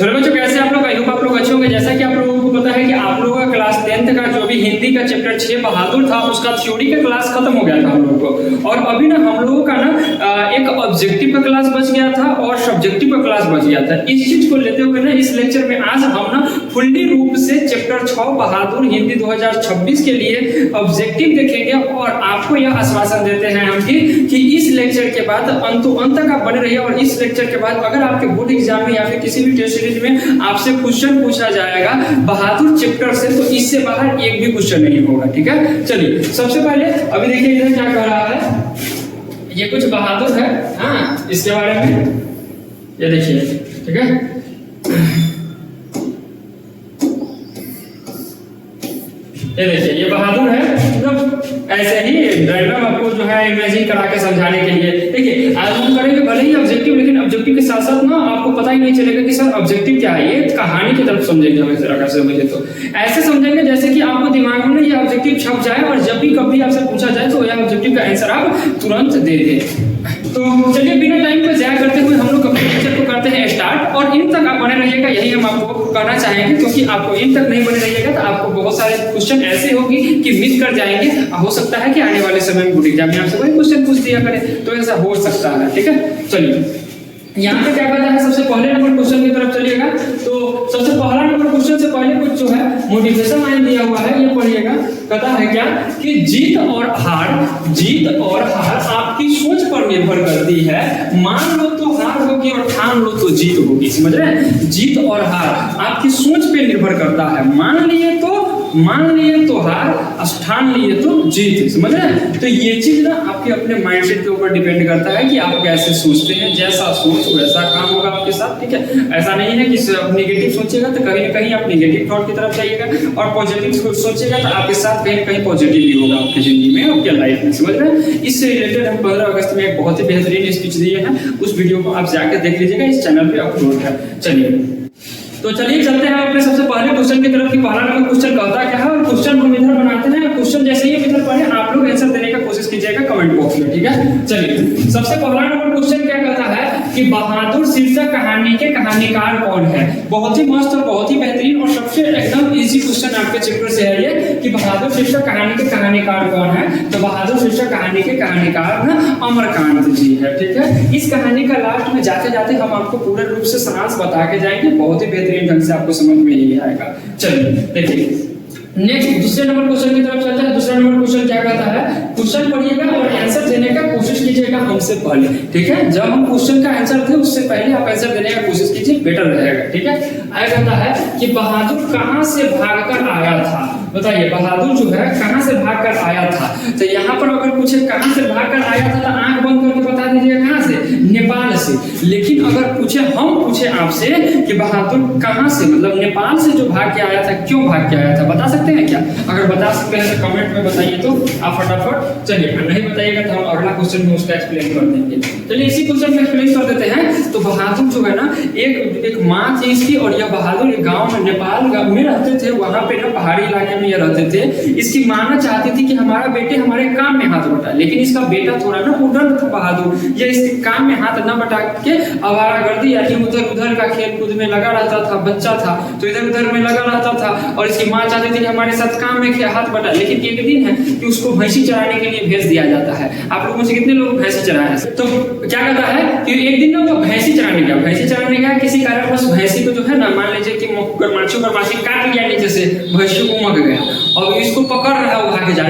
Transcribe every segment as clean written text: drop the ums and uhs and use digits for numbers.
छोटे बच्चों कैसे आप लोग, आई होप आप लोग अच्छे होंगे। जैसा कि आप लोगों को पता है कि आप लोगों का क्लास 10th का जो भी हिंदी का चैप्टर 6 बहादुर था, उसका थ्योरी का क्लास खत्म हो गया था हम लोगों को, और अभी ना हम लोगों का ना एक ऑब्जेक्टिव का क्लास बच गया था और सब्जेक्टिव का क्लास बच गया था। इस चीज को लेते हुए ना इस लेक्चर में आज हम ना फुल्ली रूप से चैप्टर 6 बहादुर हिंदी 2026 के लिए ऑब्जेक्टिव देखेंगे, और आपको यह आश्वासन देते हैं हम कि इस लेक्चर के बाद अंत तक आप बने रहिए, और इस लेक्चर के बाद अगर आपके बोर्ड एग्जाम में या फिर किसी भी टेस्ट सीरीज में आपसे क्वेश्चन पूछा जाएगा बहादुर चैप्टर से, तो इससे बाहर एक भी क्वेश्चन नहीं होगा। ठीक है, चलिए सबसे पहले अभी देखिए इधर क्या कह रहा है, ये कुछ बहादुर है, हाँ इसके बारे में ये देखिए। ठीक है, ये देखिए ये बहादुर है, मतलब ऐसे ही रैंडम आपको जो है इमेजिन करा के समझाने के लिए। देखिए आज हम करेंगे भले ही ऑब्जेक्टिव, लेकिन ऑब्जेक्टिव के साथ साथ ना आपको पता ही नहीं चलेगा कि सर ऑब्जेक्टिव क्या है। ये कहानी की तरफ समझेंगे हम, इस तरह से समझे तो ऐसे समझेंगे जैसे कि आपको दिमाग में ये ऑब्जेक्टिव छप जाए, और जब भी कभी आपसे पूछा जाए तो यह ऑब्जेक्टिव का आंसर आप तुरंत दे दें। तो चलिए बिना टाइम को ज़ाया करते हुए हम लोग अपने लेक्चर को करते हैं स्टार्ट, और इन तक आप बने रहिएगा, यही हम आपको कहना चाहेंगे, क्योंकि आपको इन तक नहीं बने रहिएगा तो आपको बहुत सारे क्वेश्चन ऐसे होगी कि मिस कर जाएंगे। हो सकता है कि आने वाले समय में बोर्ड एग्जाम में आपसे कोई क्वेश्चन पूछ दिया करे, तो ऐसा हो सकता है। ठीक है, चलिए यहाँ पे क्या कहता है, सबसे पहले नंबर क्वेश्चन की तरफ चलिएगा। तो सबसे पहला नंबर क्वेश्चन से पहले कुछ जो है मोटिवेशन लाइन दिया हुआ है, ये पढ़िएगा। कहता है क्या कि जीत और हार आपकी सोच पर निर्भर करती है। मान लो तो हार होगी और ठान लो तो जीत होगी। समझ रहे हैं, जीत और हार आपकी सोच पे निर्भर करता है। मान लिए तो हार, ठान लिए तो जीत। समझ रहे हैं, तो ये चीज ना आपके अपने माइंडसेट के ऊपर डिपेंड करता है कि आप कैसे सोचते हैं। जैसा सोच वैसा काम होगा आपके साथ। ठीक है, ऐसा नहीं है कि नेगेटिव सोचिएगा तो कहीं ना कहीं आप नेगेटिव थॉट की तरफ जाइएगा, और पॉजिटिव सोचिएगा तो आपके साथ कहीं ना कहीं पॉजिटिव भी होगा आपकी जिंदगी में, आपके लाइफ में। समझ रहे हैं, इससे रिलेटेड हम 15 अगस्त में एक बहुत ही बेहतरीन स्पीच दिए हैं, उस वीडियो को आप जाकर देख लीजिएगा, इस चैनल पे अपलोड है। चलिए चलते हैं अपने सबसे पहले क्वेश्चन की तरफ। पहला नंबर क्वेश्चन कहता क्या है, और क्वेश्चन हम इधर बनाते हैं। क्वेश्चन जैसे ही इधर पढ़े आप लोग आंसर देने का कोशिश कीजिएगा कमेंट बॉक्स में। ठीक है, चलिए सबसे पहला नंबर क्वेश्चन क्या कहता है कि बहादुर शीर्षक कहानी के कहानीकार कौन है। बहुत ही मस्त और बहुत ही बेहतरीन और सबसे एकदम इजी क्वेश्चन आपके चैप्टर से है ये, कि बहादुर शीर्षक कहानी के कहानीकार कौन है। तो बहादुर शीर्षक कहानी के कहानीकार ना अमरकांत जी है। ठीक है, इस कहानी का लास्ट में जाते जाते हम आपको पूरे रूप से सारांश बता के जाएंगे, बहुत ही बेहतरीन ढंग से आपको समझ में ही आएगा। चलिए देखिए नेक्स्ट दूसरे नंबर क्वेश्चन की तरफ चलते हैं। दूसरा नंबर क्वेश्चन क्या कहता है, क्वेश्चन पढ़िएगा और आंसर देने का कोशिश कीजिएगा हमसे पहले। ठीक है, जब हम क्वेश्चन का आंसर थे उससे पहले आप आंसर देने का कोशिश कीजिए, बेटर रहेगा। ठीक है, आया कहता है कि बहादुर कहां से भागकर आया था। बताइए बहादुर जो है कहां से भागकर आया था। तो यहाँ पर अगर पूछे कहां से भागकर आया था तो आंख बंद करके बता दीजिए कहां से, नेपाल से। लेकिन अगर हम पूछे आपसे कि बहादुर कहां से, मतलब नेपाल से जो भाग के आया था, क्यों भाग के आया था, बता सकते हैं क्या? अगर बता सकते हैं तो कमेंट में बताइए तो आप फटाफट। चलिए अगर नहीं बताइएगा तो हम अगला क्वेश्चन में उसका एक्सप्लेन कर देंगे। चलिए इसी क्वेश्चन में एक्सप्लेन कर देते हैं। तो बहादुर जो है ना एक माँ थी इसकी, और यह बहादुर एक गाँव में नेपाल में रहते थे। वहाँ पे ना पहाड़ी इलाके में ये रहते थे। इसकी माँ ना चाहती थी कि हमारा बेटे हमारे काम में हाथ बटाए, लेकिन इसका बेटा थोड़ा ना उड़न था बहादुर, ये इसके काम में हाथ न बटा के आवारागर्दी यानी उधर उधर का खेल कूद में लगा रहता था। बच्चा था तो इधर उधर में लगा रहता था, और इसकी माँ चाहती थी कि हमारे साथ काम में हाथ बटाए। लेकिन एक दिन है कि उसको भैंसी चराने के लिए भेज दिया जाता है। आप लोगों से कितने लोग भैंसी चराए हैं? तो क्या कहता है कि एक दिन ना वो भैंसी चराने गया। किसी कारण बस भैंसी को जो है ना, मान लीजिए कि मगरमच्छी काट लिया नीचे से, भैंसी को मग गया। और इसको पकड़ रहा है, वो भागे जा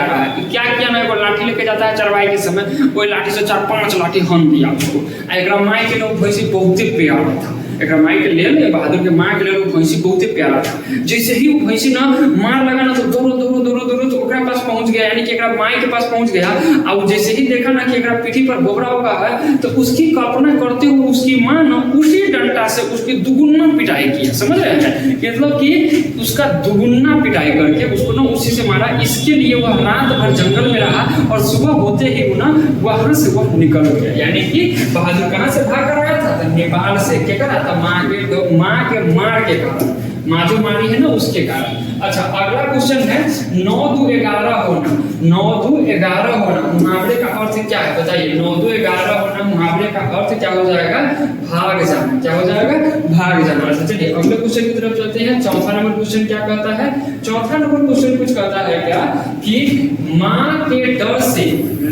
रहा है। कि क्या किया ना, वो लाठी लेके जाता है चरवाई के समय, कोई लाठी से 4-5 लाठी हन दिया उसको। एकरा माई के लोग भैंसी बहुत प्यारा था, एकरा माई के लिए बहादुर के माँ के लिए भैंसी बहुत प्यारा था। जैसे ही वो भैंसी ना मार लगा ना तो दौड़ो तो ओकरा पास पहुंच गया, यानी कि एकरा माई के पास पहुंच गया। और जैसे ही देखा ना कि एकरा पीठी पर बोबरा होगा है, तो उसकी कल्पना करते हुए उसकी माँ ना उसी डंडा से उसकी दुगुना पिटाई किया। समझ रहे हैं, मतलब कि उसका दुगुना पिटाई करके उसको ना उसी से मारा। इसके लिए वह रात भर जंगल में रहा, और सुबह होते ही वो ना वहां से वह निकल गया। यानी कि बहादुर कहां से भाग कर आया था? नेपाल से। क्या करा था? माँ के मार के कारण, माँ जो मारी है ना उसके कारण। अच्छा अगला क्वेश्चन है 9-2-11 होना। 9-2-11 होना मुहावरे का अर्थ क्या है बताइए? 9-2-11 होना मुहावरे का अर्थ क्या हो जाएगा? भाग जाना। क्या हो जाएगा? जाएगा, भाग जाना। चलिए अगले क्वेश्चन की तरफ चलते हैं। चौथा नंबर क्वेश्चन क्या कहता है? चौथा नंबर क्वेश्चन कुछ कहता है क्या कि माँ के डर से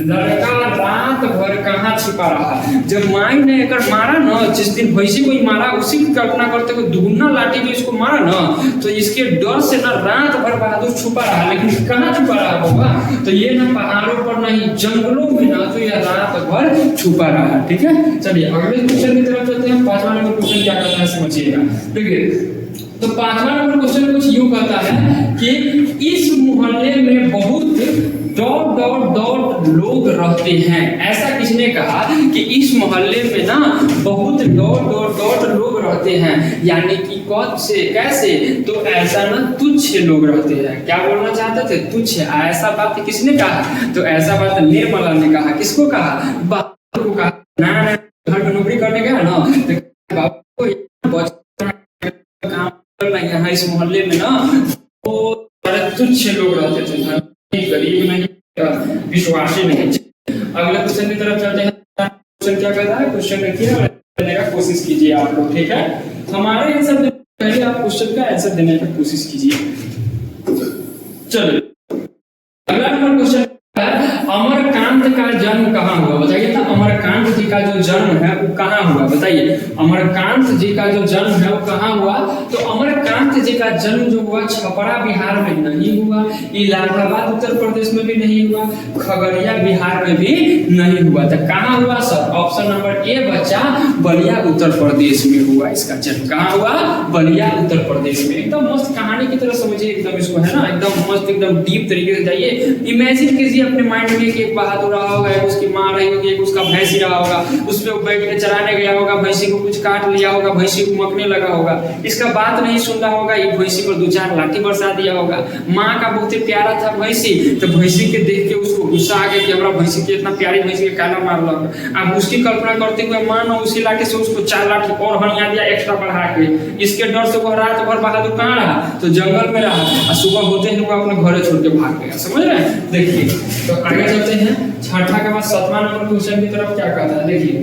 लड़का रात भर कहाँ छिपा रहा। जब माँ ने एकर मारा ना, जिस दिन भैंसी को ही मारा, उसी की कल्पना करते हुए दुगुना लाठी जो इसको मारा ना, तो इसके डर से ना रात भर बहादुर छुपा रहा। लेकिन कहाँ छुपा रहा होगा? तो ये ना पहाड़ों पर नहीं, जंगलों में ना, तो यह रात भर छुपा रहा। ठीक है, चलिए अगले क्वेश्चन की तरफ चलते हैं। पांचवा नंबर क्वेश्चन क्या कहता है समझिएगा। ठीक है, तो पांचवा नंबर क्वेश्चन कुछ यूं कहता है कि इस मोहल्ले में बहुत डॉट लोग रहते हैं। ऐसा किसने कहा कि इस मोहल्ले में ना बहुत डॉट लोग रहते हैं, यानी कि कौन से कैसे? तो ऐसा ना तुच्छ लोग रहते हैं। क्या बोलना चाहते थे? तुच्छ। ऐसा बात किसने कहा? तो ऐसा बात निर्मला ने कहा। किसको कहा? बाबू को कहा। ना घर में नौकरी करने गया ना, तो बाबू यहाँ इस मोहल्ले में ना वो तुच्छ लोग रहते थे, गरीब नहीं, विश्वासी नहीं। अगले क्वेश्चन की तरफ चलते हैं। क्वेश्चन क्या कहता है? क्वेश्चन देखिए, करने का कोशिश कीजिए आप लोग। ठीक है, हमारे आंसर पहले आप क्वेश्चन का आंसर देने की कोशिश कीजिए। चलो अगला नंबर क्वेश्चन है, अमरकांत का जन्म कहाँ हुआ? बताइए ना, अमरकांत जी का जो जन्म है वो कहाँ हुआ? बताइए, अमरकांत जी का जो जन्म है वो कहाँ हुआ? तो अमरकांत जी का जन्म जो हुआ छपरा बिहार में नहीं हुआ, इलाहाबाद उत्तर प्रदेश में भी नहीं हुआ, खगड़िया बिहार में भी नहीं हुआ। तो कहाँ हुआ सर? ऑप्शन नंबर ए बच्चा, बलिया उत्तर प्रदेश में हुआ इसका जन्म। कहाँ हुआ? बलिया उत्तर प्रदेश में। एकदम मस्त कहानी की तरह समझिए, एकदम इसको है ना, एकदम मस्त, एकदम डीप तरीके से जाइए। इमेजिन कीजिए अपने माइंड में कि एक बहादुर रहा होगा, एक उसकी माँ रही होगी, एक उसका भैंसी रहा होगा, उस पर बैठ के चराने गया होगा, भैंसी को कुछ काट लिया होगा, भैंसी को मकने लगा होगा, इसका बात नहीं सुन रहा होगा, ये भैंसी पर 2-4 लाठी बरसा दिया होगा। माँ का बहुत ही प्यारा था भैंसी, तो भैंसी के देख के उसको गुस्सा आ गया कि हमारा भैंसी की इतना प्यारी भैंसी के काला मार लगा। अब उसकी कल्पना करते हुए माँ ने उसी लाठी से उसको 4 लाठी और हनिया दिया एक्स्ट्रा बढ़ा के। इसके डर से वो रात भर बहादुर कहाँ रहा? तो जंगल में रहा, और सुबह होते ही वो अपने घरे छोड़ के भाग गया। समझ रहे हैं? देखिए, तो आगे चलते हैं। छठा के बाद 7वां नंबर क्वेश्चन की तरफ क्या कहता है? देखिए,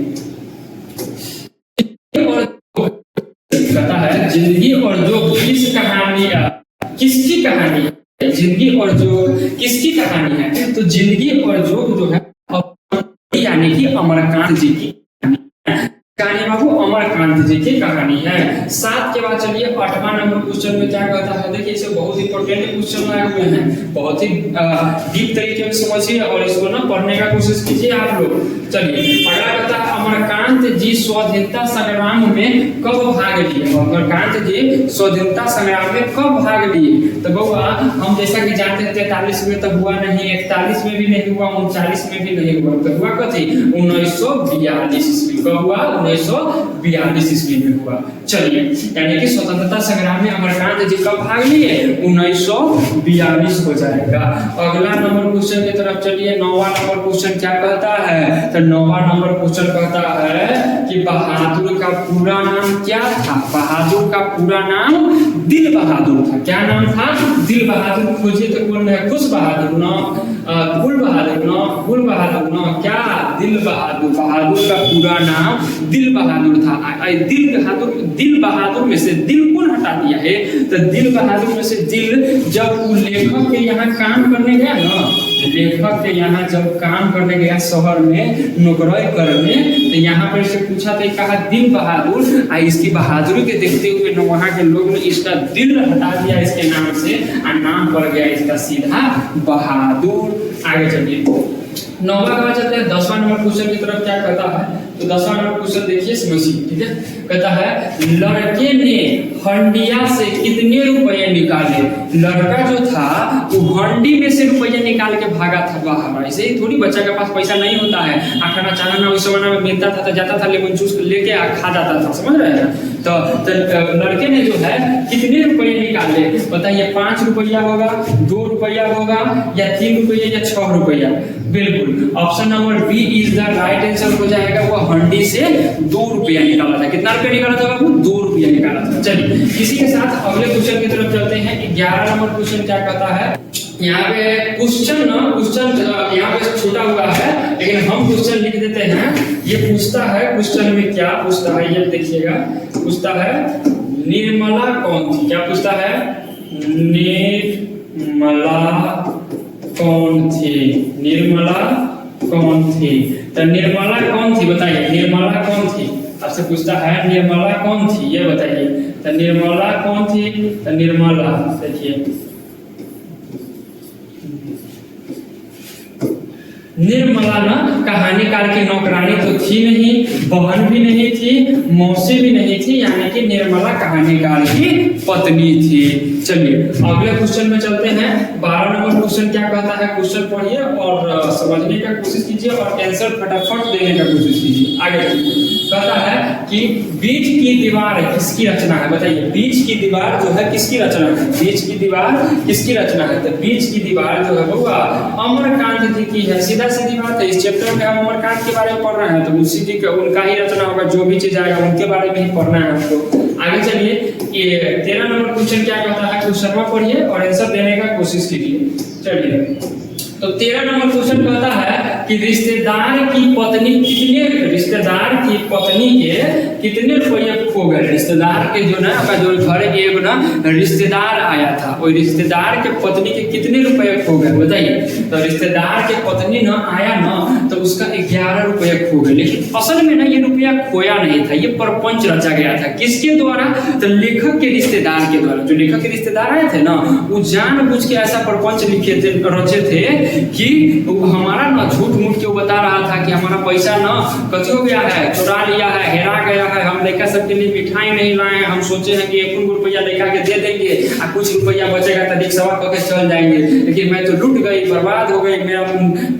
कहता है जिंदगी और जो किस कहानी, किसकी कहानी है? जिंदगी और जो किसकी कहानी है? तो जिंदगी और जो है यानी कि अमरकांत जी की कहानी बाबू, अमरकांत जी की कहानी है। 7 के बाद चलिए 8वां नंबर क्वेश्चन में क्या कहता है? देखिए, इसे बहुत इंपॉर्टेंट क्वेश्चन आए हुए हैं, बहुत ही डीप तरीके में समझिए और इसको ना पढ़ने का कोशिश कीजिए आप लोग। चलिए अगला कहता है, अमरकांत जी स्वाधीनता संग्राम में कब भाग लिए? अमरकांत जी स्वाधीनता संग्राम में कब भाग लिए? तो बउआ हम जैसा कि जानते हैं 43 में तो हुआ नहीं, 41 में भी नहीं हुआ, 39 में भी नहीं हुआ, तो हुआ कथी? 1942 ईस्वी। कब हुआ? 1942 ईस्वी में हुआ। चलिए, यानी कि स्वतंत्रता संग्राम में अमरकांत जी कब भाग लिए? 1942 हो जाएगा। अगला नंबर क्वेश्चन की तरफ चलिए। 9वां नंबर क्वेश्चन क्या कहता है? तो 9वां नंबर क्वेश्चन कहता है कि बहादुर का पूरा नाम क्या था? बहादुर का पूरा नाम दिल बहादुर था। क्या नाम था? दिल बहादुर। खोजिए तो कौन है? खुश बहादुर ना, गुल बहादुर ना, गुल बहादुर ना, क्या? दिल बहादुर। बहादुर का पूरा नाम दिल बहादुर था। दिल बहादुर में से दिल कौन हटा दिया है? तो दिल बहादुर में से दिल, जब लेखक के यहाँ काम करने गया ना, लेखक के यहाँ जब काम करने गया शहर में नौकरी करने, तो यहाँ पर से पूछा था, कहा दिल बहादुर, इसकी बहादुरी के देखते हुए न वहाँ के लोग ने इसका दिल हटा दिया इसके नाम से, और नाम पड़ गया इसका सीधा बहादुर। आगे चलिए 9वां का चलते हैं। 10वां नंबर क्वेश्चन की तरफ क्या कहता है? तो 10वां नंबर क्वेश्चन देखिए समझिए। ठीक है, कहता है लड़के ने हंडिया से कितने रुपए निकाले? लड़का जो था वो हंडी में से रुपये निकाल के भागा था बाहर। ऐसे ही थोड़ी बच्चा के पास पैसा नहीं होता है, खाना चाना ना उस जमाना में मिलता था, तो जाता था लेमन जूस लेके खा जाता था। समझ रहे हैं? तो लड़के ने जो है कितने रुपये निकाले? बताइए, 5 रुपया होगा, 2 रुपया होगा, या 3 रुपया, या 6 रुपया? बिल्कुल option number B is the right answer हो जाएगा। वो हंडी से 2 रुपया निकाला था। कितना रुपया निकाला था बाबू? 2 रुपया निकाला था। चलिए इसी के साथ अगले क्वेश्चन की तरफ चलते हैं। 11 नंबर क्वेश्चन क्या कहता है? यहाँ पे क्वेश्चन यहाँ पे छूटा हुआ है, लेकिन हम क्वेश्चन लिख देते हैं। ये पूछता है, क्वेश्चन में क्या पूछता है ये देखिएगा। पूछता है निर्मला कौन थी, क्या पूछता है, निर्मला कौन थी, निर्मला कौन थी। तो निर्मला कौन थी बताइए, निर्मला कौन थी, आपसे पूछता है निर्मला कौन थी ये बताइए। तो निर्मला कौन थी, तो निर्मला देखिए, निर्मला ना कहानीकार की नौकरानी तो थी नहीं, बहन भी नहीं थी, मौसी भी नहीं थी, यानी कि निर्मला कहानीकार की पत्नी थी। चलिए अगले क्वेश्चन में चलते हैं। 12 नंबर क्वेश्चन क्या कहता है, क्वेश्चन पढ़िए और समझने का कोशिश कीजिए और आंसर फटाफट देने का कोशिश कीजिए। आगे कहता है कि बीच की दीवार किसकी रचना है, बताइए बीच की दीवार जो है किसकी रचना है, बीच की दीवार किसकी रचना है। तो बीच की दीवार जो है बउआ अमरकांत जी की है, सीधा सीधी बात है। इस चैप्टर में हम अमरकांत के बारे में पढ़ रहे हैं तो उसी की उनका ही रचना होगा, जो भी चीज आएगा उनके बारे में ही पढ़ना है हमको। आगे चलिए, ये 13 नंबर क्वेश्चन क्या कहता है, क्वेश्चन में पढ़िए और आंसर देने का कोशिश कीजिए। चलिए तो 13 नंबर क्वेश्चन कहता है कि रिश्तेदार की पत्नी के कितने रुपये खो गए। रिश्तेदार के जो ना जो घर एक ना रिश्तेदार आया था, वो रिश्तेदार के पत्नी के कितने रुपये खो गए बताइए। तो रिश्तेदार के पत्नी ना आया ना तो उसका 11 रुपये खो गए, लेकिन असल में ना ये रुपया खोया नहीं था, ये प्रपंच रचा गया था। किसके द्वारा, तो लेखक के रिश्तेदार के द्वारा। जो लेखक के रिश्तेदार आए थे ना वो जानबूझ के ऐसा प्रपंच लिखे थे, रचे थे कि हमारा ना झूठ मूठ के बता रहा था कि हमारा पैसा ना कथी हो गया है, चुरा लिया है, हेरा गया है, हम लड़का सबके लिए मिठाई नहीं लाए, हम सोचे हैं कि 1 रुपया लड़का के दे देंगे और कुछ रुपया बचेगा तो रिक्शा करके चल जाएंगे, लेकिन मैं तो लूट गई, बर्बाद हो गई, मेरा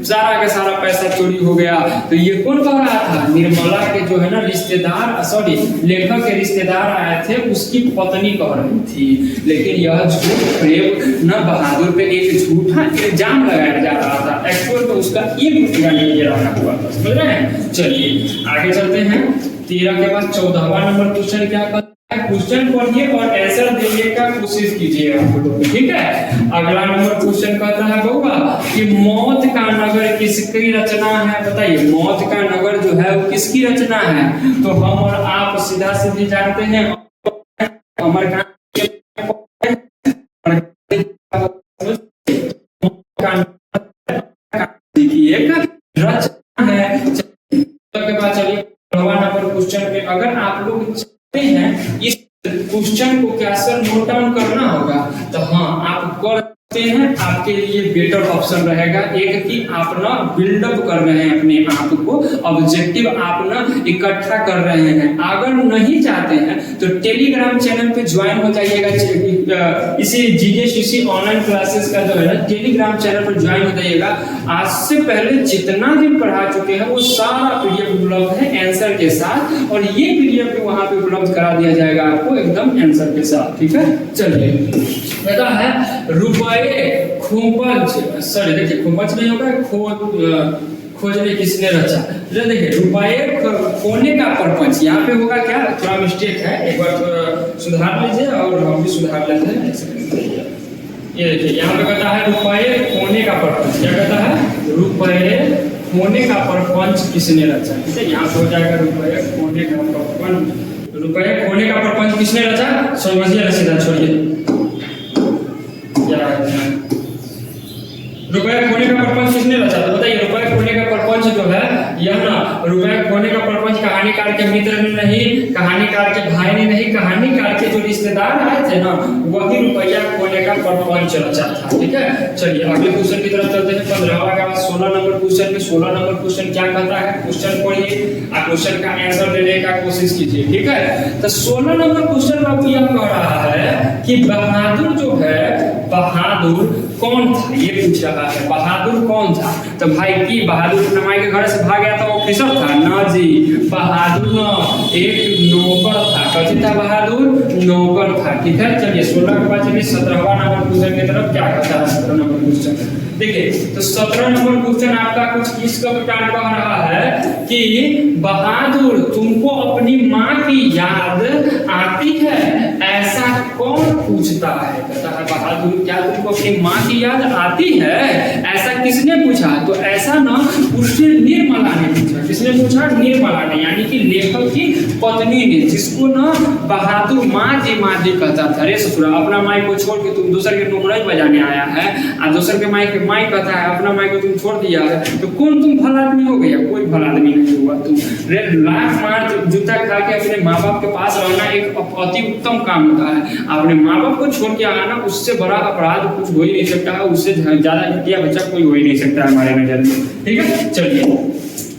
सारा का सारा पैसा चोरी हो गया। तो ये कौन कह रहा था, निर्मला के जो है ना रिश्तेदार, सॉरी लेखक के रिश्तेदार आए थे, उसकी पत्नी कह रही थी। लेकिन यह झूठ प्रेम न बहादुर पे एक झूठा इल्जाम लगाया जा रहा था, एक्चुअल तो उसका 1 रुपया नहीं दे रहा हुआ था, समझ रहे हैं। चलिए आगे चलते हैं। 13 के बाद 14वां नंबर क्वेश्चन क्या कहता है, क्वेश्चन पढ़िए और आंसर देने का कोशिश कीजिए आप लोग, ठीक है। अगला नंबर क्वेश्चन कहता है बउआ कि मौत का नगर किसकी रचना है, बताइए मौत का नगर जो है वो किसकी रचना है। तो हम और आप सीधा सीधी जानते हैं अमरकांत की एक रचना है। के बाद चलिए 9वां नंबर क्वेश्चन पे अगर आप लोग चाहते हैं इस क्वेश्चन को क्या सर नोट डाउन करना होगा तो हाँ आप कर सकते हैं, आपके लिए बेटर ऑप्शन रहेगा। एक कि आप ना बिल्डअप कर रहे हैं अपने आप को, ऑब्जेक्टिव आप ना इकट्ठा कर रहे हैं। अगर नहीं चाहते हैं तो टेलीग्राम चैनल पे ज्वाइन हो जाइएगा, इसी जीजेसीसी ऑनलाइन क्लासेस का जो है ना टेलीग्राम चैनल पर ज्वाइन हो जाइएगा। आज से पहले जितना दिन पढ़ा चुके हैं वो सारा पीडीएफ उपलब्ध है आंसर के साथ, और ये पीडीएफ भी वहां पे उपलब्ध करा दिया जाएगा आपको एकदम आंसर के साथ, ठीक है। चलिए कहता है रुपये खोपच, सॉरी देखिए खोपच नहीं होगा, खोजने किसने रचा। देखिए रुपये खोने का परपंच यहाँ पे होगा क्या, थोड़ा मिस्टेक है, एक बार सुधार लीजिए और हम भी सुधार लेते हैं। ये देखिए यहाँ पे कहता है रुपये खोने का परपंच, क्या कहता है रुपये खोने का परपंच किसने रचा, ठीक है। यहाँ पे हो जाएगा रुपये खोने का परपंच, रुपये खोने का परपंच किसने रचा, समझिए सीधा छोड़िए। रुपये खोने का परपंच किसने रचा, तो बताइए रुपये खोने का परपंच जो है यह ना रुपये खोने का परपंच कहानीकार के मित्र ने नहीं, कहानीकार के भाई ने नहीं, कहानीकार के जो रिश्तेदार आए थे ना वही रुपया खोने का परपंच रचा था, ठीक है। चलिए अगले क्वेश्चन की तरफ चलते हैं। 15वां के बाद 16 नंबर क्वेश्चन में 16 नंबर क्वेश्चन क्या कहता है, क्वेश्चन पढ़िए और क्वेश्चन का आंसर देने का कोशिश कीजिए, ठीक है। तो 16 नंबर क्वेश्चन आपको यह कह रहा है कि बहादुर जो है, बहादुर कौन था, ये पूछ रहा है बहादुर कौन था। तो भाई की बहादुर नमाई के घर से भाग गया था, ऑफिसर था ना जी, बहादुर ना एक नौकर था। कौन था बहादुर, नौकर था, ठीक है। चलिए 16 के बाद चलिए 17वां नंबर क्वेश्चन की तरफ क्या कहता है। 17 नंबर क्वेश्चन देखिए, तो 17 नंबर क्वेश्चन आपका कुछ इस प्रकार कह रहा है कि बहादुर तुमको अपनी माँ की याद आती है, ऐसा कौन पूछता है, कहता कहता है बहादुर क्या तुमको अपनी माँ की याद आती है, ऐसा किसने पूछा? तो ऐसा ना उससे निर्मला ने पूछा। किसने पूछा? निर्मला ने, यानी कि लेखक की पत्नी ने, जिसको ना बहादुर माँ जी कहता था। अरे ससुरा, अपना माई को छोड़ के तुम दूसर के नौकराई बजाने आया है, और दूसर के माई कहता है अपना माई को तुम छोड़ दिया है, तो कौन तुम भला आदमी हो गया? कोई भला आदमी नहीं हुआ तुम। लाख मार जूता खा के अपने माँ बाप के पास रहना एक अति उत्तम काम होता है। अपने माँ बाप को छोड़ के आना, उससे बड़ा अपराध कुछ हो ही नहीं सकता है, उससे ज्यादा घटिया बच्चा कोई हो ही नहीं सकता है हमारे नजर में। ठीक है, चलिए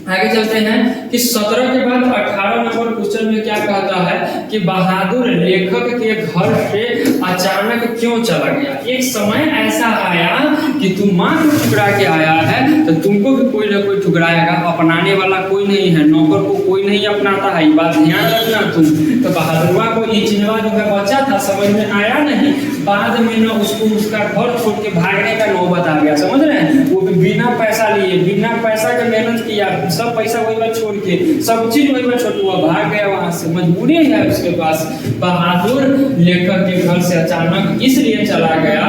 आगे चलते हैं कि 17 के बाद 18 नंबर क्वेश्चन में क्या कहता है कि बहादुर लेखक के घर से अचानक क्यों चला गया? एक समय ऐसा आया कि तुम माँ को ठुकरा के आया है, तो तुमको भी कोई ना कोई ठुकराएगा। अपनाने वाला कोई नहीं है, नौकर को कोई नहीं अपनाता है, ये बात ध्यान रखना तुम। तो बहादुरवा को ये चिन्हवा जो है बचा था, समझ में आया नहीं। बाद में ना उसको उसका घर छोड़ के भागने का नौबत आ गया, समझ रहे हैं? वो भी बिना पैसा लिए, बिना पैसा के मेहनत किया, सब पैसा वही बात छोड़ के, सब चीज वही बात छोड़ के वो भाग गया वहां से। मजबूरी है उसके पास। बहादुर लेखक के घर से अचानक इसलिए चला गया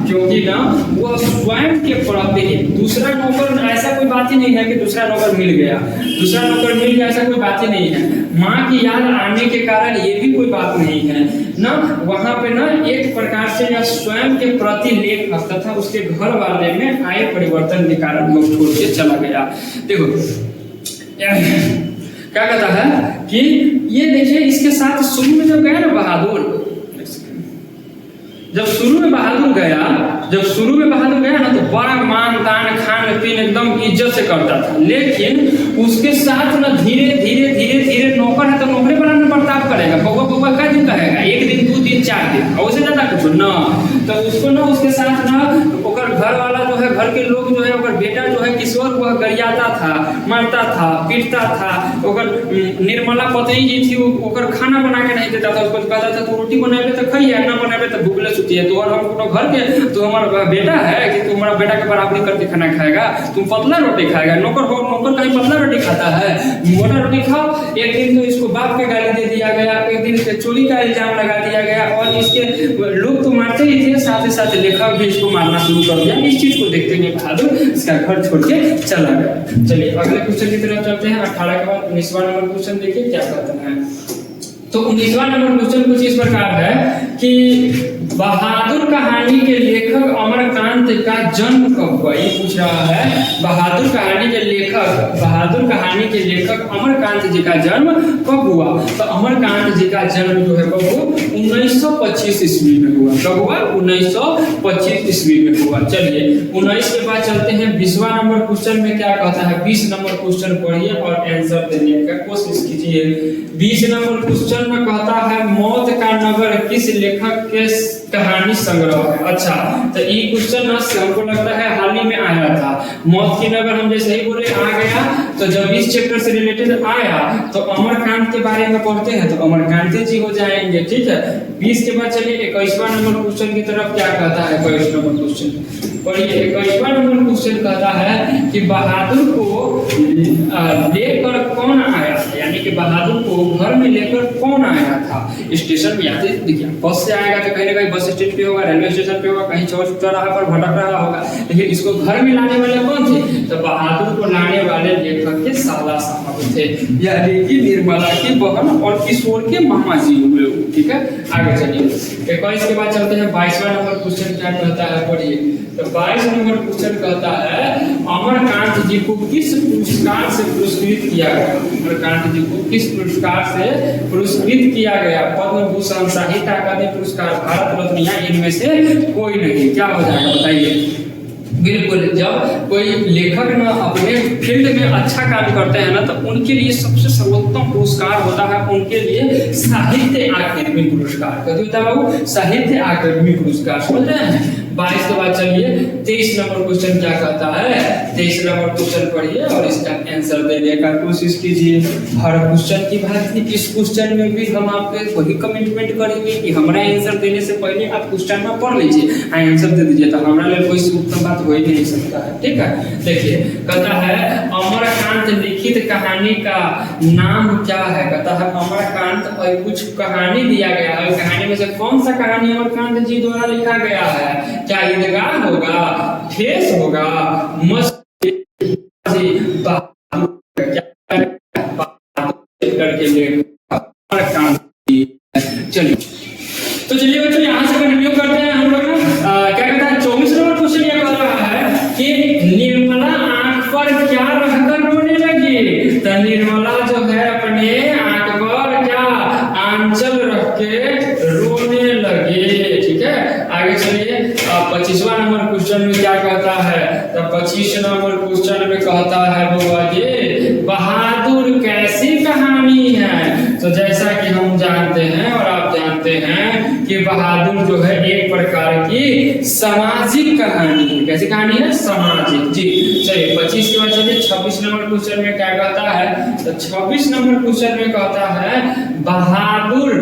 क्योंकि ना वो स्वयं के प्रति, दूसरा नौकर, ऐसा कोई बात ही नहीं है कि दूसरा नौकर मिल गया, दूसरा नौकर मिल गया, ऐसा कोई बात ही नहीं है। माँ की याद आने के कारण ये भी कोई बात नहीं है ना। वहां पे ना एक प्रकार से या स्वयं के प्रति लेखक तथा उसके घर वाले में आए परिवर्तन के कारण वो छोड़ के चला गया। देखो क्या कहता है कि ये देखिए, इसके साथ शुरू में जब गया ना बहादुर, जब शुरू में बहादुर गया ना, तो बड़ा मान दान खान पीन एकदम इज्जत से करता था। लेकिन उसके साथ ना धीरे धीरे नौकर है तो नौकरी वाला में बर्ताव करेगा। बउआ का दिन कहेगा, 1 दिन 2 दिन 4 दिन, और उससे ज्यादा कुछ ना। तो उसको ना उसके साथ ना ओकर घर वाला जो है, घर के लोग जो है, ओकर बेटा जो है किशोर, वह गरियाता था, मारता था, पीटता था। ओकर निर्मला पत्नी जी थी, ओकर खाना बना के नहीं देता था। उसको कहता था तू रोटी बनाबे तो खइए, ना बनाबे तो भूखले सुतिए। तो और हम घर के, तो हमारा बेटा है कि तुम्हारा बेटा के बराबरी करके खाना खाएगा? तुम पतला रोटी खाएगा? नौकर कहीं पतला रोटी खाता है? मोटा रोटी खाओ। एक दिन तो इसको बाप के गाली दे दिया गया, एक दिन इसके चोरी का इल्जाम लगा दिया गया, और इसके लोग तो मारते ही थे, साथ ही साथ लेखक भी इसको मारना शुरू कर दिया। इस चीज को देखते हुए बहादुर इसका घर छोड़ के चला गया। चलिए अगले क्वेश्चन की तरफ चलते हैं। 18 के बाद 19वां नंबर क्वेश्चन देखिए क्या कहता है। तो 19वां नंबर क्वेश्चन कुछ इस प्रकार है कि बहादुर कहानी के लेखक अमरकांत का जन्म कब हुआ? ये पूछ रहा है। बहादुर कहानी के लेखक अमरकांत जी का जन्म कब हुआ? तो अमरकांत जी का जन्म जो है कब हुआ? 1925 ईस्वी में हुआ। कब हुआ? 1925 ईस्वी में हुआ। चलिए 19 के बाद चलते हैं 20वां नंबर क्वेश्चन में क्या कहता है। 20 नंबर क्वेश्चन पढ़िए और आंसर देने का कोशिश कीजिए। 20 नंबर क्वेश्चन में कहता है मौत का नगर किस लेखक के कहानी संग्रह है। अच्छा, तो ये क्वेश्चन ना हमको लगता है हाल ही में आया था। मौत की नगर हम जैसे ही बोले आ गया, तो जब इस चैप्टर से रिलेटेड आया तो अमरकांत के बारे में पढ़ते हैं तो अमरकांत जी हो जाएंगे। ठीक है, 20 के बाद चलिए 21वां नंबर क्वेश्चन की तरफ क्या कहता है। 21 नंबर क्वेश्चन पढ़िए। 21वां नंबर क्वेश्चन कहता है कि बहादुर को लेकर कौन आया था, यानी कि बहादुर को घर में लेकर कौन आया था। स्टेशन में आते देखिए, बस से आएगा तो कहीं ना कहीं बस स्टैंड पे होगा, रेलवे स्टेशन पे होगा, कहीं चौराहा पर भटक रहा होगा, लेकिन इसको घर में लाने वाले कौन थे? तो बहादुर को लाने वाले लेखक के साला साहब थे, यानी कि निर्मला की बहन और किशोर के मामा जी हुए। ठीक है, आगे चलिए 21 के बाद चलते हैं 22वां नंबर क्वेश्चन क्या कहता है। पढ़िए। तो 22 नंबर क्वेश्चन कहता है अमरकांत जी को किस पुरस्कार से पुरस्कृत किया गया। अमरकांत जी को किस पुरस्कार से पुरस्कृत किया गया? पद्म भूषण, साहित्य अकादमी पुरस्कार, भारत रत्न, या इनमें से कोई नहीं। क्या हो जाएगा बताइए? बिल्कुल, जब कोई लेखक ना अपने फील्ड में अच्छा काम करते हैं ना, तो उनके लिए सबसे सर्वोत्तम पुरस्कार होता है उनके लिए साहित्य अकादमी पुरस्कार। कभी होता है बाबू? साहित्य अकादमी पुरस्कार। समझ रहे हैं? 22 के बाद चलिए 23 नंबर क्वेश्चन क्या कहता है। 23 नंबर क्वेश्चन पढ़िए और इसका आंसर देने का कोशिश कीजिए। हर क्वेश्चन की बात थी, इस क्वेश्चन में भी हम आपके वही कमिटमेंट करेंगे कि हमारा आंसर देने से पहले आप क्वेश्चन में पढ़ लीजिए, आंसर दे दीजिए, तो हमारा लिए कोई उत्तम बात हो ही नहीं सकता है। ठीक है, देखिए कहता है अमरकांत लिखित कहानी का नाम क्या है। कहता है अमरकांत और कुछ कहानी दिया गया है, कहानी में से कौन सा कहानी अमरकांत जी द्वारा लिखा गया है? क्या ईदगाह होगा, ठेस होगा, मस्ती करके चलिए। तो चलिए बच्चों यहाँ से कंटिन्यू करते हैं हम लोग क्या कहता है 24 नंबर क्वेश्चन ये कह रहा है कि निर्मला आंख पर क्या रखकर रोने लगी। तो निर्मला जो है अपने आंख पर क्या आंचल रख के रोने लगे। ठीक है, आगे चलिए 25वां नंबर क्वेश्चन में क्या कहता है? तो 25 नंबर क्वेश्चन में कहता है बुआ जी बहादुर कैसी कहानी है। तो जैसा कि हम जानते हैं और आप जानते हैं कि बहादुर जो है एक प्रकार की सामाजिक कहानी है। कैसी कहानी है? सामाजिक। जी चलिए 25 के बाद चलिए 26 नंबर क्वेश्चन में क्या कहता है? तो 26 नंबर क्वेश्चन में कहता है बहादुर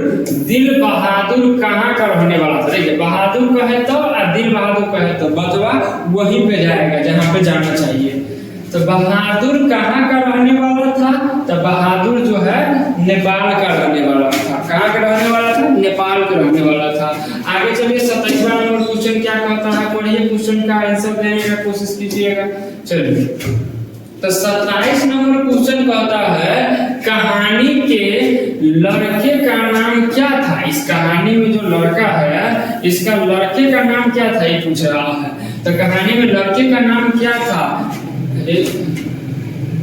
दिल बहादुर कहाँ का रहने वाला था। देखिए बहादुर कहे तो और दिल बहादुर कहे तो बतवा वहीं पे जाएगा जहाँ पे जाना चाहिए। तो बहादुर कहाँ का रहने वाला था? तो बहादुर जो है नेपाल का रहने वाला था। कहाँ का रहने वाला था? नेपाल का रहने वाला था। आगे चलिए 27वां नंबर क्वेश्चन क्या कहता है? पढ़िए, क्वेश्चन का आंसर देने का कोशिश कीजिएगा। चलिए तो 27 नंबर क्वेश्चन कहता है कहानी के लड़के का नाम क्या था। इस कहानी में जो लड़का है इसका लड़के का नाम क्या था ये पूछ रहा है। तो कहानी में लड़के का नाम क्या था?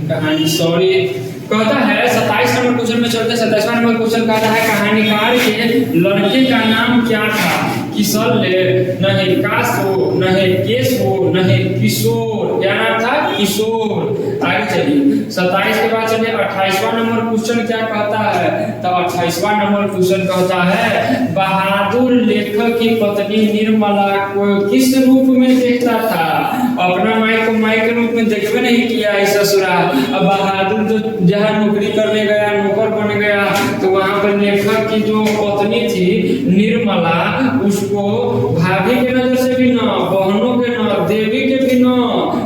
कहानी सॉरी कहता है 27 नंबर क्वेश्चन में चलते 27वां नंबर क्वेश्चन कहता है कहानीकार के लड़के का नाम क्या था? किशोर नहीं कासो नहीं केशो नहीं किशोर। क्या नाम था? किशोर। आगे चलिए 27 के बाद चलिए 28वां नंबर क्वेश्चन क्या कहता है? तो 28वां नंबर क्वेश्चन कहता है बहादुर लेखक की पत्नी निर्मला को किस रूप में देखता था? अपना माई के रूप में देखबे नहीं किया है ससुरा। अब बहादुर जो जहाँ नौकरी करने गया, नौकर बन गया, तो वहां पर लेखक की जो पत्नी थी निर्मला उसको भाभी के नजर से भी ना, बहनों के ना, देवी के भी ना,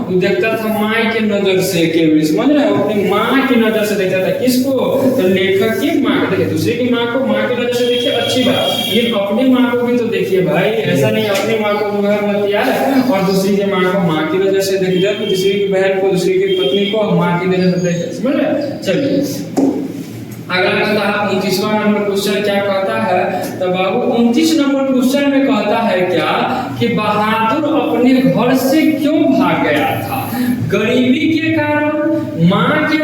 वो देखता था माई के नजर से केवल। समझ रहे हो? अपनी माँ की नजर से देखता था। किसको? तो लेखक की माँ को। देखिए दूसरे की माँ को माँ की नजर से देखिए अच्छी बात, ये अपनी माँ को भी तो देखिए भाई। ऐसा नहीं अपनी माँ को जो है मत यार और दूसरी की माँ को माँ की नजर से देख जाओ, दूसरी की बहन को, दूसरी की पत्नी को माँ की नजर से देख। समझ रहे? चलिए अगला कहता है 29वां नंबर क्वेश्चन क्या कहता है? तो बाबू 29 नंबर क्वेश्चन में कहता है क्या कि बहादुर अपने घर से क्यों भाग गया था? गरीबी के कारण, माँ के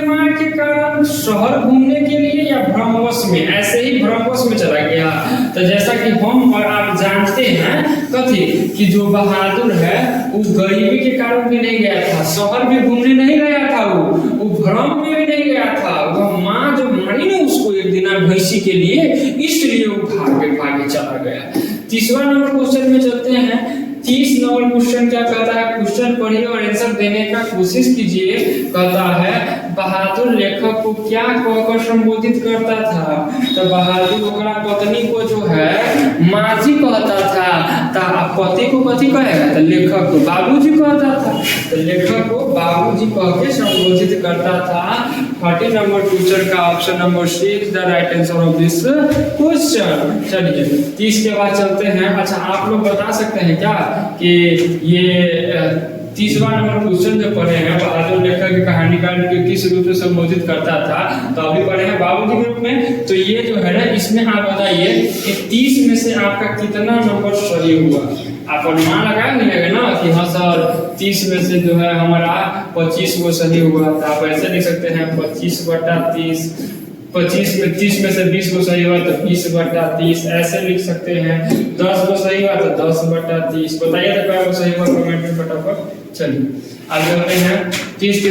कारण, शहर घूमने के लिए, या भ्रमवश में? ऐसे ही भ्रमवश में चला गया। तो जैसा कि हम और आप जानते हैं कथी कि जो बहादुर है वो गरीबी के कारण भी नहीं गया था, शहर भी घूमने नहीं गया था, वो भ्रम में भी नहीं गया था। वो माँ जो मारी ना उसको एक दिन भैंसी के लिए, इसलिए वो भागे चला गया। 30वां नंबर क्वेश्चन में चलते हैं। 30 नंबर क्वेश्चन क्या कहता है? क्वेश्चन पढ़िए और आंसर देने का कोशिश कीजिए। कहता है बहादुर लेखक को क्या कहकर संबोधित करता था? तो बहादुर ओकरा पत्नी को जो है माँ जी कहता था। तो पति को कथी कहेगा? तो लेखक को बाबूजी कहता था। तो लेखक को बाबूजी कह के संबोधित करता था। 40 नंबर क्वेश्चन का option number C is the right answer of this question. चलिए 30 के बाद चलते हैं। अच्छा आप लोग बता सकते हैं क्या कि ये 30वां नंबर क्वेश्चन जो पढ़े हैं बहादुर लेखक की कहानीकार को किस रूप में संबोधित करता था? तो अभी पढ़े हैं बाबूजी के रूप में। तो ये जो है ना इसमें आप बताइए कि 30 में से आपका कितना नंबर सही हुआ? आप अनुमान लगा लीजिएगा ना कि हाँ सर 30 में से जो है हमारा 25 वो सही हुआ। तो आप ऐसे लिख सकते हैं 25/30। 25 में 30 में से 20 को सही हुआ तो 20/30 ऐसे लिख सकते हैं। 10 को सही हुआ तो 10/30। बताइए तो क्या सही हुआ कमेंट में फटाफट। चलिए आगे बढ़ते हैं। 30 के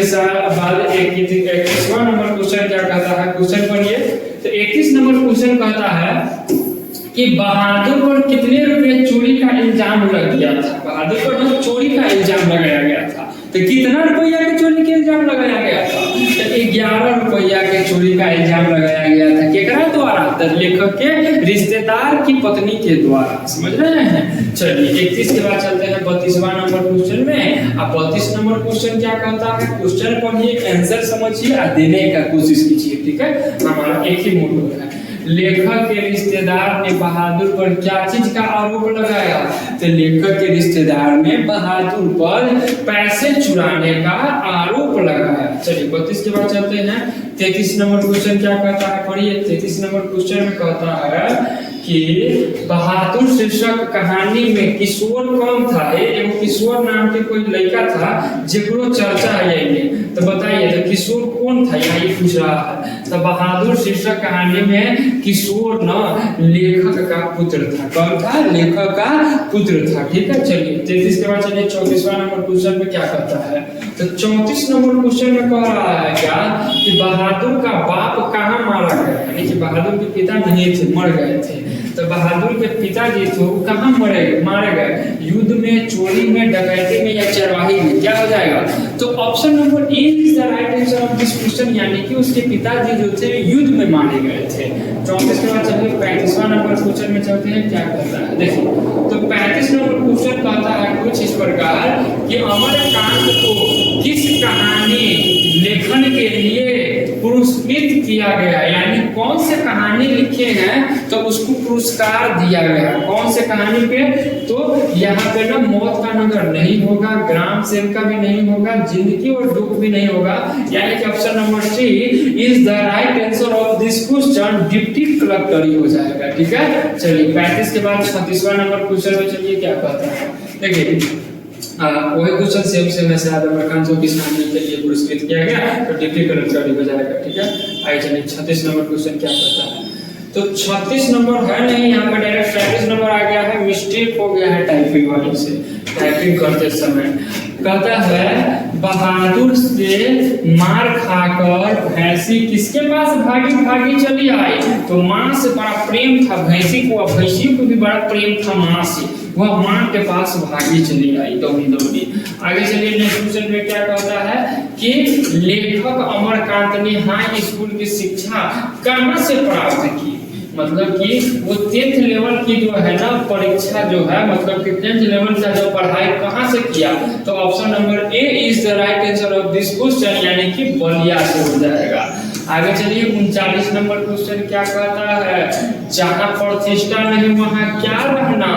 बाद 31वां नंबर क्वेश्चन क्या कहता है? क्वेश्चन पढ़िए। तो 31 नंबर क्वेश्चन कहता है कि बहादुर पर कितने रुपए चोरी का इल्जाम लग गया था? बहादुर पर चोरी का इल्जाम लगाया गया था। तो कितना रुपया के चोरी के इल्जाम लगाया गया था? तो 11 रुपया के चोरी का इल्जाम लगाया गया था। केकरा द्वारा? तो लेखक के रिश्तेदार की पत्नी के द्वारा। समझ रहे हैं? चलिए 31 के बाद चलते हैं 32वां नंबर क्वेश्चन में। अब 32 नंबर क्वेश्चन क्या कहता है? क्वेश्चन पढ़िए, आंसर समझिए और देने का कोशिश कीजिए। ठीक है, हमारा एक ही मोटो है। लेखक के रिश्तेदार ने बहादुर पर क्या चीज का आरोप लगाया? तो लेखक के रिश्तेदार ने बहादुर पर पैसे चुराने का आरोप लगाया। चलिए 32 के बाद चलते हैं। 33 नंबर क्वेश्चन क्या कहता है, पढ़िए। 33 नंबर क्वेश्चन में कहता है कि बहादुर शीर्षक कहानी में किशोर कौन था? एगो किशोर नाम के कोई लड़का था जेकरो चर्चा है ये। तो बताइए तो किशोर कौन था, यहाँ ये पूछ रहा है। तो बहादुर शीर्षक कहानी में किशोर न लेखक का पुत्र था। कौन था? लेखक का पुत्र था। ठीक है, चलिए 33 के बाद चलिए 34वां नंबर क्वेश्चन में क्या कहता है। तो 34 नंबर क्वेश्चन में कह रहा है क्या कि बहादुर का बाप कहाँ मारा गया, यानी कि बहादुर के पिता नहीं थे, मर गए थे। तो बहादुर के पिताजी थे वो कहाँ मारे गए? युद्ध में, चोरी में, डकैती में या चरवाही में? क्या हो जाएगा? तो option number A is the right answer of this question, यानी कि उसके पिताजी जो थे युद्ध में मारे गए थे। 34 के बाद चलिए 35वां नंबर क्वेश्चन में चलते हैं। क्या कहता है देखिए। तो 35 नंबर क्वेश्चन कहता है कुछ इस प्रकार कि अमरकांत को किस कहानी लेखन के लिए पुरस्कृत किया गया, यानी कौन से कहानी लिखे हैं तो उसको पुरस्कार दिया गया। कौन से कहानी पे? तो यहाँ पे ना मौत का नगर नहीं होगा, ग्राम सेवका भी नहीं होगा, जिंदगी और दुख भी नहीं होगा, यानी कि option number C is the right answer of this question, deputy collector हो जाएगा। ठीक है, चलिए 35 के बाद 36वां नंबर क्वेश्चन में चलिए क्या कहता है देखिए। वही क्वेश्चन सेम है शायद अमरकांत को किस कहानी के लिए पुरस्कृत किया गया तो डिप्टी कलेक्टर हो जाएगा। ठीक है, आइए चलिए 36 नंबर क्वेश्चन क्या कहता है। तो 36 नंबर है नहीं, यहाँ पर डायरेक्ट 37 नंबर आ गया है, मिस्टेक हो गया है टाइपिंग वाले से, टाइपिंग करते समय। कहता है बहादुर से मार खाकर भैंसी किसके पास भागी चली आई? तो माँ से बड़ा प्रेम था भैंसी को, भैंसी को भी बड़ा प्रेम था माँ से, वह माँ के पास भागी चली आई दौड़ी। आगे चलिए नेक्स्ट क्वेश्चन में क्या कहता है कि लेखक अमरकांत ने हाई स्कूल की शिक्षा कहाँ से प्राप्त की? मतलब कि वो 10th लेवल की जो है ना परीक्षा जो है, मतलब कि 10th लेवल का जो पढ़ाई कहाँ से किया? तो option number A is the right answer of this question, यानी कि बलिया से हो जाएगा। आगे चलिए 39 नंबर क्वेश्चन क्या कहता है, जहाँ प्रतिष्ठा नहीं वहाँ क्या रहना?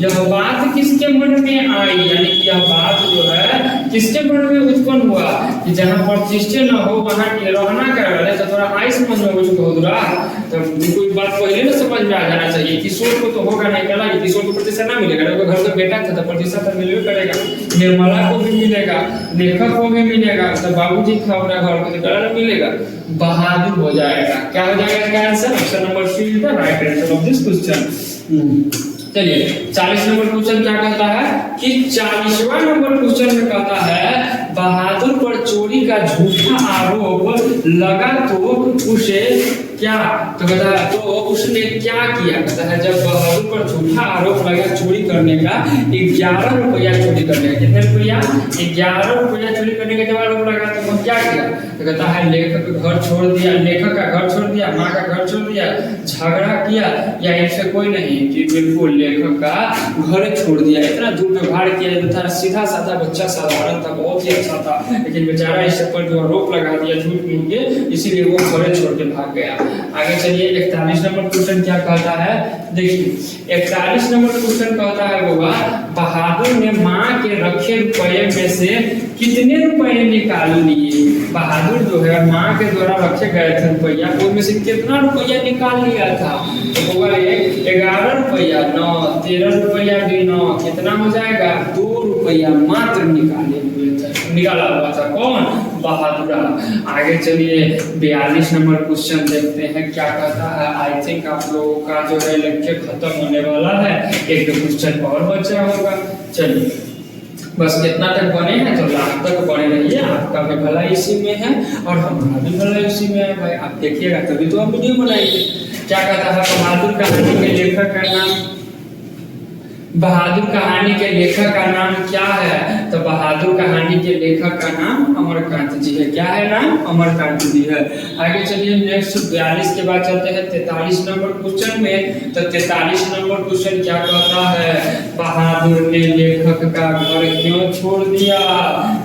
यह बात किसके मन में आई, यानी कि यह बात जो है किसके मन में उत्पन्न हुआ कि जहाँ प्रतिष्ठा न हो वहाँ रहना क्या है? तो थोड़ा आई समझ में कुछ बहुत रहा, तो कोई बात पहले ना समझ में आ जाना चाहिए। किशोर को तो होगा नहीं, कहला कि किशोर को प्रतिष्ठा ना मिलेगा, घर तो बेटा था तो प्रतिष्ठा तो मिलवे करेगा, निर्मला को भी मिलेगा, लेखक को भी मिलेगा, तो बाबूजी था अपना घर को तो कहला मिलेगा, बहादुर हो जाएगा। क्या हो जाएगा इसका answer? Option number C is the right answer of this question. चलिए 40 नंबर क्वेश्चन क्या कहता है कि 40वां नंबर क्वेश्चन में कहता है बहादुर पर चोरी का झूठा आरोप लगा तो उसे क्या? तो कहता है तो उसने क्या किया? कहता है जब बहादुर पर झूठा आरोप लगा चोरी करने का, 11 रुपया चोरी करने का, कितने रुपया? 11 रुपया चोरी करने का जब आरोप लगा तो वो क्या किया? तो कहता है लेखक का घर छोड़ दिया, लेखक का घर छोड़ दिया, माँ का घर छोड़ दिया, झगड़ा किया, या इससे कोई नहीं कि बिल्कुल लेखक का घर छोड़ दिया। इतना दुर्व्यवहार किया था, सीधा साधा बच्चा साधारण था, बहुत ही अच्छा था, लेकिन बेचारा इस पर जो आरोप लगा दिया झूठ मूठ के, इसीलिए वो घर छोड़ के भाग गया। आगे चलिए 41 नंबर क्वेश्चन क्या कहता है देखिए। 41 नंबर क्वेश्चन कहता है बाबा बहादुर ने माँ के रखे रुपये में से कितने रुपये निकाल लिए? बहादुर जो है माँ के द्वारा रखे गए थे रुपया, उसमें से कितना रुपया निकाल लिया था? तो होगा 11 रुपया 9, 13 रुपया भी 9, कितना हो जाएगा? 2 रुपया मात्र निकाला हुआ था। कौन? बहादुर। आगे चलिए 42 नंबर क्वेश्चन देखते हैं क्या कहता है। आई थिंक आप लोगों का जो है लेक्चर खत्म होने वाला है, एक दो क्वेश्चन और बचा होगा। चलिए बस कितना तक बने हैं तो लास्ट तक बने रहिए, आपका भी भला इसी में है और हमारा भी भला इसी में है भाई। आप देखिएगा तभी तो हम वीडियो बनाएंगे। क्या कहता है बहादुर कहानी के लेखक का नाम? बहादुर कहानी के लेखक का नाम क्या है? तो बहादुर कहानी के लेखक का नाम अमरकांत जी है। क्या है नाम? अमरकांत जी है। आगे चलिए नेक्स्ट 42 के बाद चलते हैं 43 नंबर क्वेश्चन में। तो 43 नंबर क्वेश्चन क्या कहता है? बहादुर ने लेखक का घर क्यों छोड़ दिया?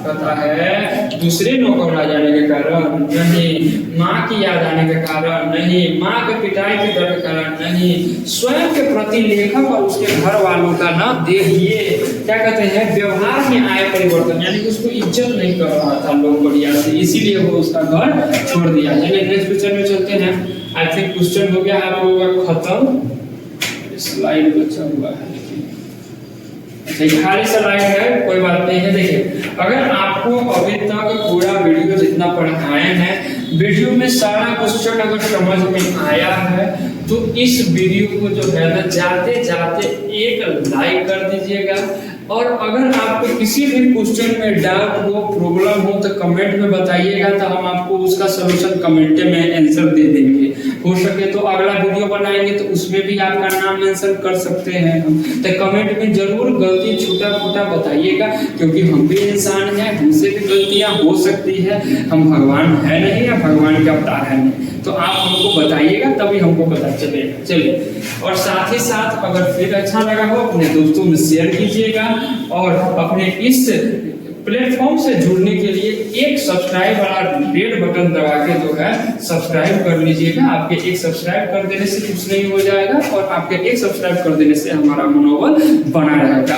कहता है दूसरे नौकर आ जाने के कारण नहीं, माँ की याद आने के कारण नहीं, माँ के पिटाई के डर के कारण नहीं, स्वयं के प्रति लेखक और उसके घर वालों का ना देखिए क्या कहते हैं व्यवहार में आए परिवर्तन, यानी कि उसको इज्जत नहीं कर रहा था लोग बढ़िया से, इसीलिए वो उसका घर छोड़ दिया। चलिए नेक्स्ट क्वेश्चन में चलते हैं। आई थिंक क्वेश्चन हो गया आप लोगों का खत्म, स्लाइड बचा हुआ है खाली स्लाइड है, कोई बात नहीं है। देखिए अगर आपको अभी तक पूरा वीडियो जितना पढ़ाए हैं, वीडियो में सारा क्वेश्चन अगर समझ में आया है तो इस वीडियो को जो है ना जाते जाते एक लाइक कर दीजिएगा। और अगर आपको किसी भी क्वेश्चन में डाउट हो, प्रॉब्लम हो तो कमेंट में बताइएगा, तो हम आपको उसका सलूशन कमेंट में आंसर दे देंगे। हो सके तो अगला वीडियो बनाएंगे तो उसमें भी आपका नाम मेंशन कर सकते हैं हम। तो कमेंट में जरूर गलती छोटा मोटा बताइएगा, क्योंकि हम भी इंसान हैं, हमसे भी गलतियां हो सकती है, हम भगवान है नहीं या भगवान के अवतार है नहीं। तो आप हमको बताइएगा तभी हमको पता चलेगा। चलिए, और साथ ही साथ अगर फिर अच्छा लगा हो अपने दोस्तों में शेयर कीजिएगा, और अपने इस प्लेटफॉर्म से जुड़ने के लिए एक सब्सक्राइब वाला रेड बटन दबा के जो है सब्सक्राइब कर लीजिएगा। आपके एक सब्सक्राइब कर देने से कुछ नहीं हो जाएगा, और आपके एक सब्सक्राइब कर देने से हमारा मनोबल बना रहेगा।